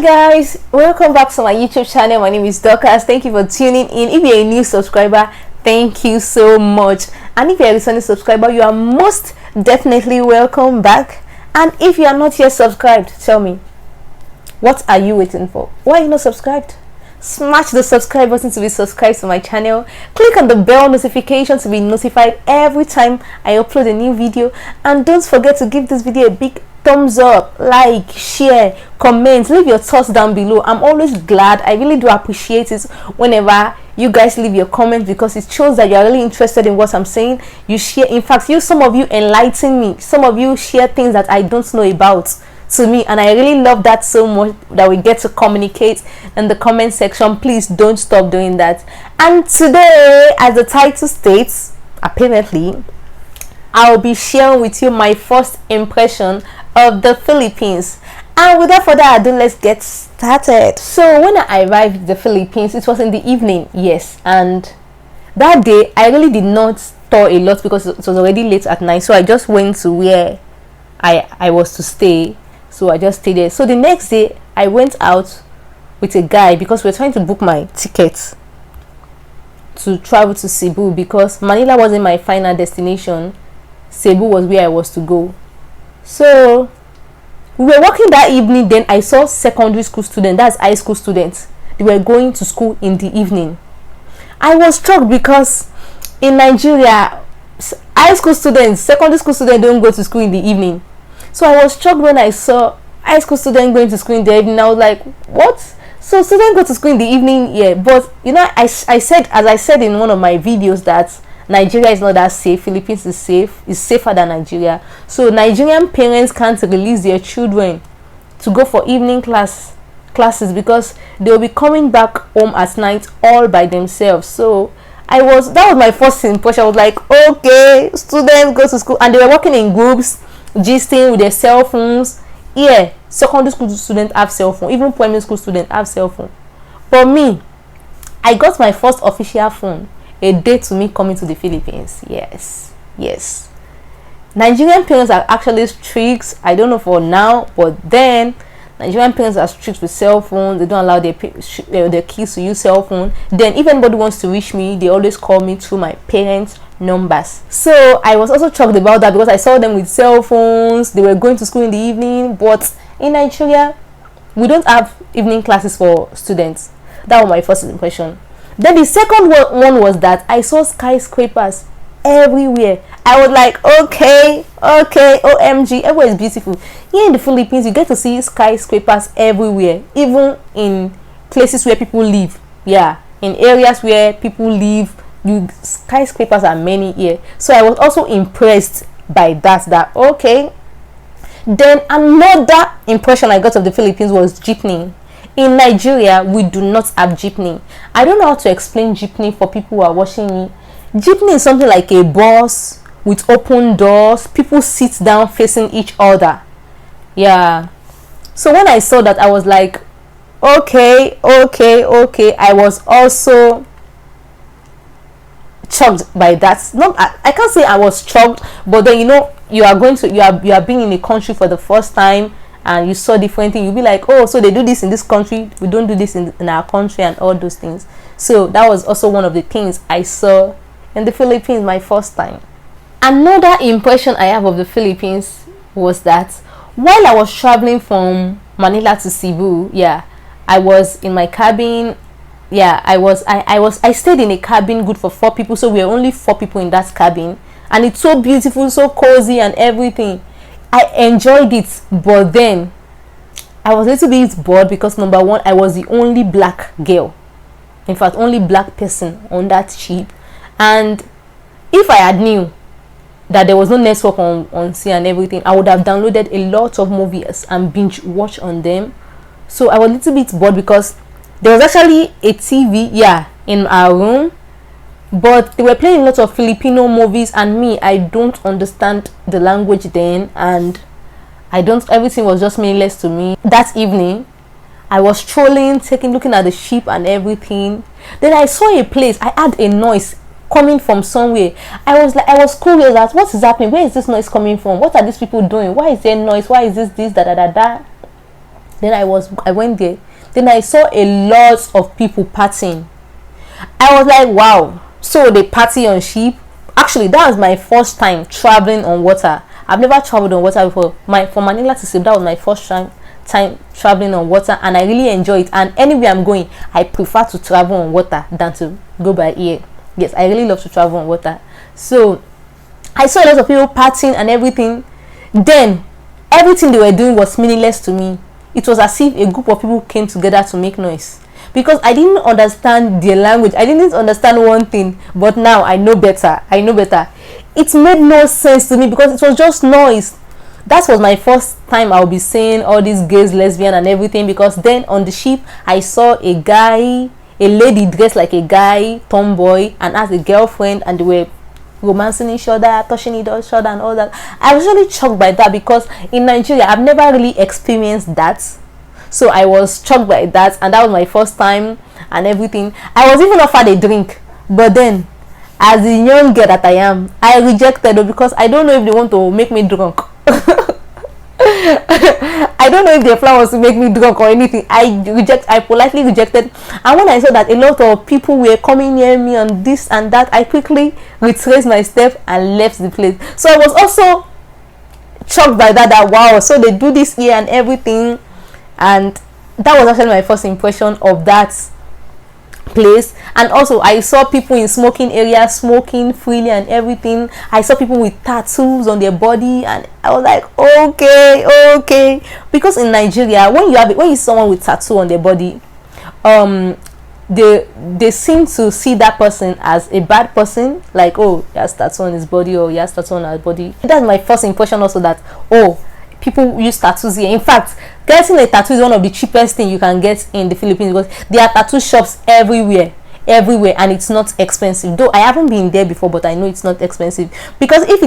Guys, welcome back to my YouTube channel. My name is Dorcas. Thank you for tuning in. If you're a new subscriber, thank you so much, and if you're a returning subscriber, you are most definitely welcome back. And if you are not yet subscribed, tell me, what are you waiting for? Why are you not subscribed? Smash the subscribe button to be subscribed to my channel. Click on the bell notification to be notified every time I upload a new video, and don't forget to give this video a big thumbs up, like, share, comment, leave your thoughts down below. I'm always glad, I really do appreciate it whenever you guys leave your comments, because it shows that you're really interested in what I'm saying. You share, in fact, some of you enlighten me, some of you share things that I don't know about to me, and I really love that so much, that we get to communicate in the comment section. Please don't stop doing that. And today, as the title states, apparently I'll be sharing with you my first impression of the Philippines. And without further ado, let's get started. So when I arrived in the Philippines, it was in the evening, yes, and that day I really did not store a lot because it was already late at night. So I just went to where I was to stay, so I just stayed there. So the next day I went out with a guy because we were trying to book my ticket to travel to Cebu, because Manila wasn't my final destination. Cebu was where I was to go. So we were working that evening. Then I saw secondary school students, that's high school students, they were going to school in the evening. I was shocked because in Nigeria, high school students, secondary school students don't go to school in the evening. So I was shocked when I saw high school students going to school in the evening. I was like, what? So students go to school in the evening? Yeah, but you know, I said, as I said in one of my videos, that Nigeria is not that safe. Philippines is safe. It's safer than Nigeria. So Nigerian parents can't release their children to go for evening classes because they'll be coming back home at night all by themselves. So that was my first impression. I was like, okay, students go to school, and they were working in groups, gisting with their cell phones. Yeah, secondary school students have cell phone, even primary school students have cell phone. For me, I got my first official phone a day to me coming to the Philippines. Yes, Nigerian parents are actually strict. I don't know for now, but then Nigerian parents are strict with cell phones. They don't allow their kids to use cell phone. Then if anybody wants to reach me, they always call me through my parents' numbers. So I was also shocked about that, because I saw them with cell phones. They were going to school in the evening, but in Nigeria we don't have evening classes for students. That was my first impression. Then the second one was that I saw skyscrapers everywhere. I was like, okay, OMG, everywhere is beautiful. Here in the Philippines, you get to see skyscrapers everywhere, even in places where people live. Yeah, in areas where people live, skyscrapers are many here. So I was also impressed by that okay. Then another impression I got of the Philippines was jeepney. In Nigeria, we do not have jeepney. I don't know how to explain jeepney for people who are watching me. Jeepney is something like a bus with open doors. People sit down facing each other. Yeah. So when I saw that, I was like, okay. I was also shocked by that. I can't say I was shocked, but then you are being in a country for the first time, and you saw different things. You'll be like, oh, so they do this in this country, we don't do this in our country, and all those things. So that was also one of the things I saw in the Philippines my first time. Another impression I have of the Philippines was that while I was traveling from Manila to Cebu, I was in my cabin. I stayed in a cabin good for 4 people, so we were only 4 people in that cabin, and it's so beautiful, so cozy and everything. I enjoyed it, but then I was a little bit bored because, number one, I was the only black girl, in fact only black person on that ship. And if I had knew that there was no network on sea and everything, I would have downloaded a lot of movies and binge watch on them. So I was a little bit bored because there was actually a TV in our room, but they were playing a lot of Filipino movies, and me, I don't understand the language then, and everything was just meaningless to me. That evening I was strolling, looking at the ship and everything. Then I saw a place. I heard a noise coming from somewhere. I was curious that what is happening, where is this noise coming from, what are these people doing, why is there noise, why is this da da da da. Then I went there. Then I saw a lot of people partying. I was like, wow, so they party on ship. Actually, that was my first time traveling on water. I've never traveled on water before. From Manila to Cebu, that was my first time traveling on water, and I really enjoy it. And anywhere I'm going, I prefer to travel on water than to go by air. Yes, I really love to travel on water. So I saw a lot of people partying and everything. Then everything they were doing was meaningless to me. It was as if a group of people came together to make noise, because I didn't understand their language. I didn't understand one thing, but now I know better. It made no sense to me because it was just noise. That was my first time I'll be seeing all these gays, lesbian and everything, because then on the ship I saw a lady dressed like a guy, tomboy, and as a girlfriend, and they were romancing each other, touching each other and all that. I was really shocked by that because in Nigeria I've never really experienced that. So I was shocked by that, and that was my first time and everything. I was even offered a drink, but then as a young girl that I am, I rejected it because I don't know if they want to make me drunk. I don't know if their plan was to make me drunk or anything. I politely rejected. And when I saw that a lot of people were coming near me on this and that, I quickly retraced my step and left the place. So I was also shocked by that wow, so they do this here and everything. And that was actually my first impression of that place. And also I saw people in smoking areas smoking freely and everything. I saw people with tattoos on their body, and I was like, okay, because in Nigeria, when you see someone with tattoo on their body, they seem to see that person as a bad person, like, oh, he has tattoo on his body, or he has tattoo on her body. That's my first impression also, that people use tattoos here. In fact, getting a tattoo is one of the cheapest thing you can get in the Philippines, because there are tattoo shops everywhere, and it's not expensive. Though I haven't been there before, but I know it's not expensive. Because if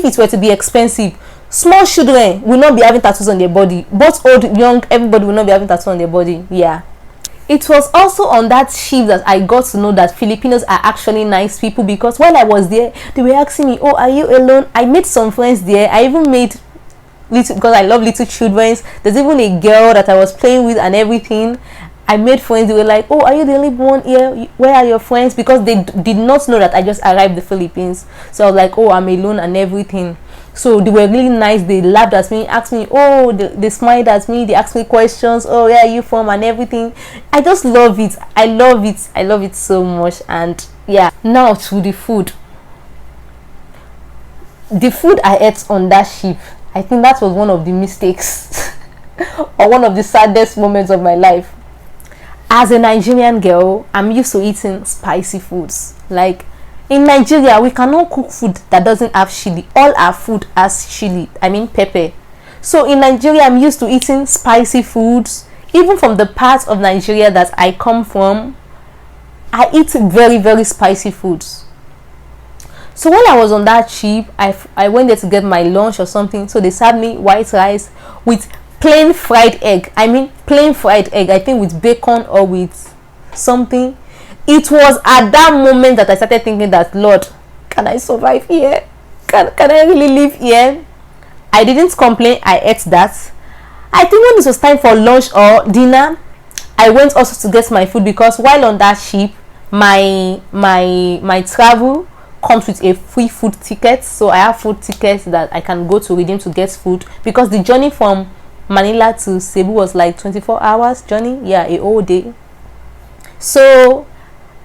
it were to be expensive, small children will not be having tattoos on their body. Both old, young, everybody will not be having tattoos on their body. Yeah. It was also on that ship that I got to know that Filipinos are actually nice people, because while I was there, they were asking me, oh, are you alone? I made some friends there. I even made because I love little children. There's even a girl that I was playing with and everything. I made friends. They were like, oh, are you the only one here? Where are your friends? Because they did not know that I just arrived in the Philippines. So I was like, oh, I'm alone and everything. So they were really nice. They laughed at me, asked me, oh, they smiled at me, they asked me questions, oh, where are you from and everything. I just love it. I love it so much. And yeah, now to the food I ate on that ship. I think that was one of the mistakes or one of the saddest moments of my life. As a Nigerian girl, I'm used to eating spicy foods. Like in Nigeria, we cannot cook food that doesn't have chili. All our food has chili, I mean pepper. So in Nigeria, I'm used to eating spicy foods. Even from the part of Nigeria that I come from, I eat very, very spicy foods. So when I was on that ship, I went there to get my lunch or something. So they served me white rice with plain fried egg. I mean plain fried egg. I think with bacon or with something. It was at that moment that I started thinking that, Lord, can I survive here? Can I really live here? I didn't complain. I ate that. I think when it was time for lunch or dinner, I went also to get my food, because while on that ship, my travel comes with a free food ticket. So I have food tickets that I can go to redeem to get food, because the journey from Manila to Cebu was like 24 hours journey. Yeah, a whole day. So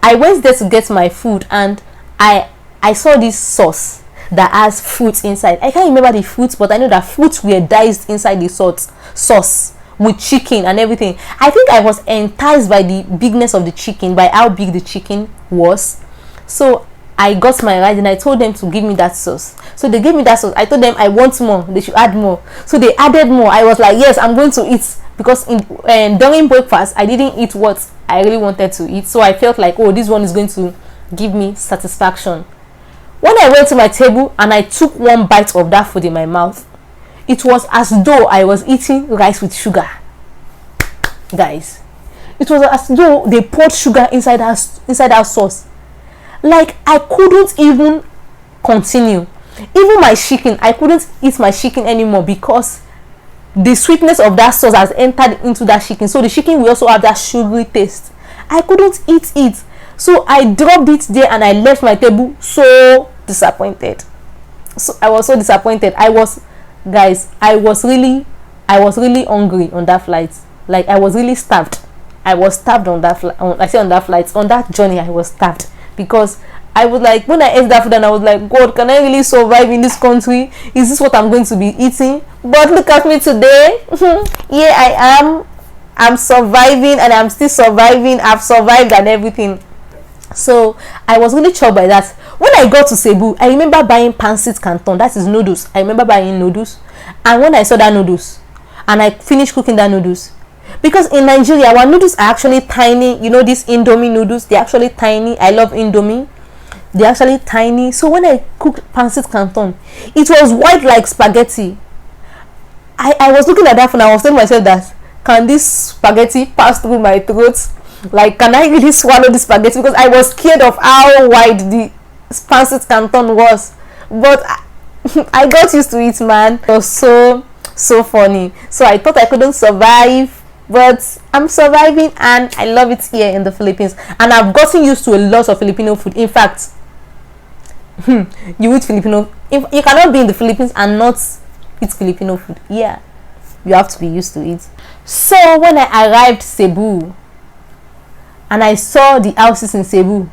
I went there to get my food, and I saw this sauce that has fruits inside. I can't remember the fruits, but I know that fruits were diced inside the sauce with chicken and everything. I think I was enticed by the bigness of the chicken, by how big the chicken was. So I got my ride and I told them to give me that sauce. So they gave me that sauce. I told them I want more. They should add more. So they added more. I was like, yes, I'm going to eat, because during breakfast I didn't eat what I really wanted to eat. So I felt like, oh, this one is going to give me satisfaction. When I went to my table and I took one bite of that food in my mouth, it was as though I was eating rice with sugar. Guys, it was as though they poured sugar inside our sauce. Like, I couldn't even continue. Even my chicken, I couldn't eat my chicken anymore, because the sweetness of that sauce has entered into that chicken, so the chicken will also have that sugary taste. I couldn't eat it, so I dropped it there and I left my table so disappointed. So I was so disappointed. I was really hungry on that flight. Like, I was really starved. I was starved on that flight. On that journey, I was starved, because I was like, when I ate that food, and I was like, God, can I really survive in this country? Is this what I'm going to be eating? But look at me today. Yeah, I am. I'm surviving, and I'm still surviving. I've survived and everything. So I was really shocked by that. When I got to Cebu, I remember buying pancit canton, that is noodles. I remember buying noodles, and when I saw that noodles and I finished cooking that noodles, because in Nigeria our noodles are actually tiny, you know, these Indomie noodles, they're actually tiny. I love Indomie, they're actually tiny. So when I cooked pancit canton, it was white like spaghetti. I was looking at that phone, I was telling myself that, can this spaghetti pass through my throat? Like, can I really swallow this spaghetti? Because I was scared of how wide the pancit canton was. But I got used to it, man. It was so funny. So I thought I couldn't survive, but I'm surviving, and I love it here in the Philippines. And I've gotten used to a lot of Filipino food. In fact, you eat Filipino. If you cannot be in the Philippines and not eat Filipino food, yeah, you have to be used to it. So when I arrived Cebu and I saw the houses in Cebu,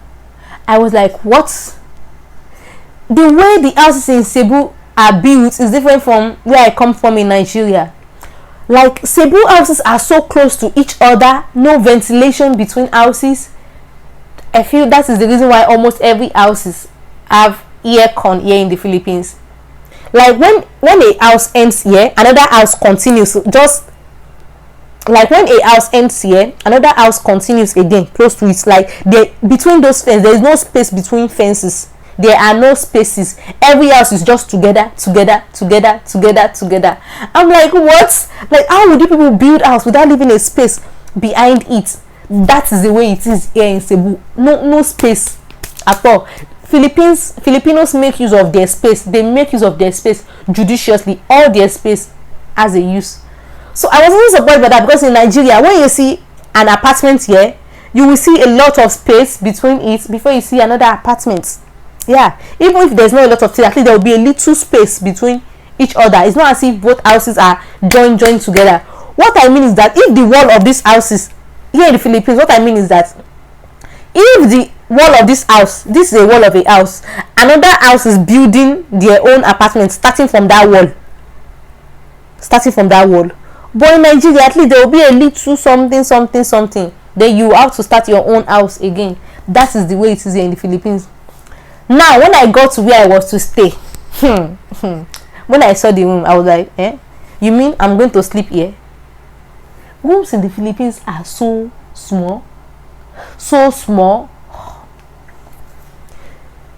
I was like, what? The way the houses in Cebu are built is different from where I come from in Nigeria. Like, Cebu houses are so close to each other, no ventilation between houses. I feel that is the reason why almost every houses have aircon here in the Philippines. Like, when a house ends here, another house continues. Just like when a house ends here, another house continues again close to it. Like, between those fences, there is no space between fences. There are no spaces. Every house is just together. I'm like, what? Like, how would you people build house without leaving a space behind it? That is the way it is here in Cebu. No space at all. Filipinos make use of their space. They make use of their space judiciously. All their space has a use. So I was really surprised by that, because in Nigeria, when you see an apartment here, you will see a lot of space between it before you see another apartment. Yeah, even if there's not a lot of space, at least there will be a little space between each other. It's not as if both houses are joined together. What I mean is that if the wall of this house is here in the Philippines, what I mean is that if the wall of this house, this is a wall of a house, another house is building their own apartment starting from that wall. But in Nigeria, at least there will be a little something. Then you have to start your own house again. That is the way it is here in the Philippines. Now, when I got to where I was to stay, when I saw the room, I was like, you mean I'm going to sleep here? Rooms in the Philippines are so small.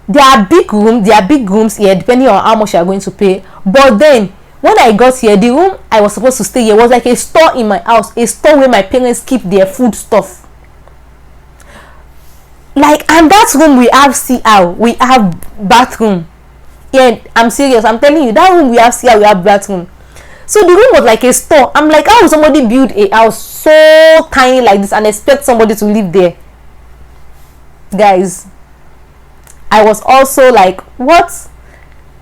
There are big rooms here, depending on how much you are going to pay. But then, when I got here, the room I was supposed to stay here was like a store in my house, a store where my parents keep their food stuff. Like, and that room we have CR, we have bathroom. Yeah, I'm serious, I'm telling you, that room we have CR, we have bathroom. So the room was like a store. I'm like, how would somebody build a house so tiny like this and expect somebody to live there? Guys, I was also like, what?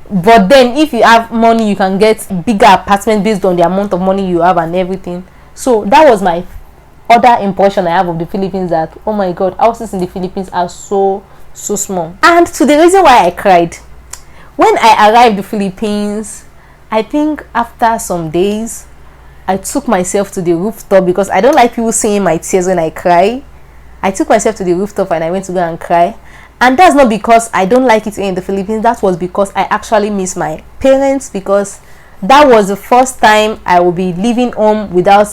But then if you have money, you can get bigger apartment based on the amount of money you have and everything. So that was my other impression I have of the Philippines, that, oh my god, houses in the Philippines are so small. And to the reason why I cried, when I arrived in the Philippines, I think after some days, I took myself to the rooftop, because I don't like people seeing my tears when I cry. I took myself to the rooftop and I went to go and cry. And that's not because I don't like it in the Philippines. That was because I actually miss my parents, because that was the first time I will be leaving home without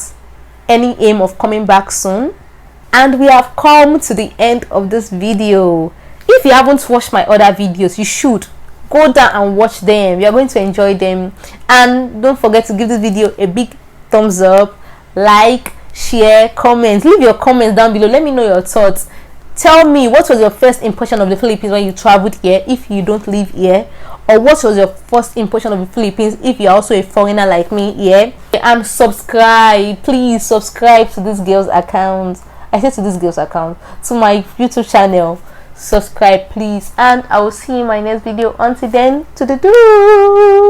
any aim of coming back soon. And we have come to the end of this video. If you haven't watched my other videos, you should go down and watch them. You are going to enjoy them. And don't forget to give this video a big thumbs up, like, share, comment. Leave your comments down below. Let me know your thoughts. Tell me, what was your first impression of the Philippines when you traveled here, if you don't live here, or what was your first impression of the Philippines if you're also a foreigner like me. Yeah, and subscribe, please subscribe to this girl's account. I said to this girl's account, to my YouTube channel. Subscribe please, and I will see you in my next video. Until then, to the do.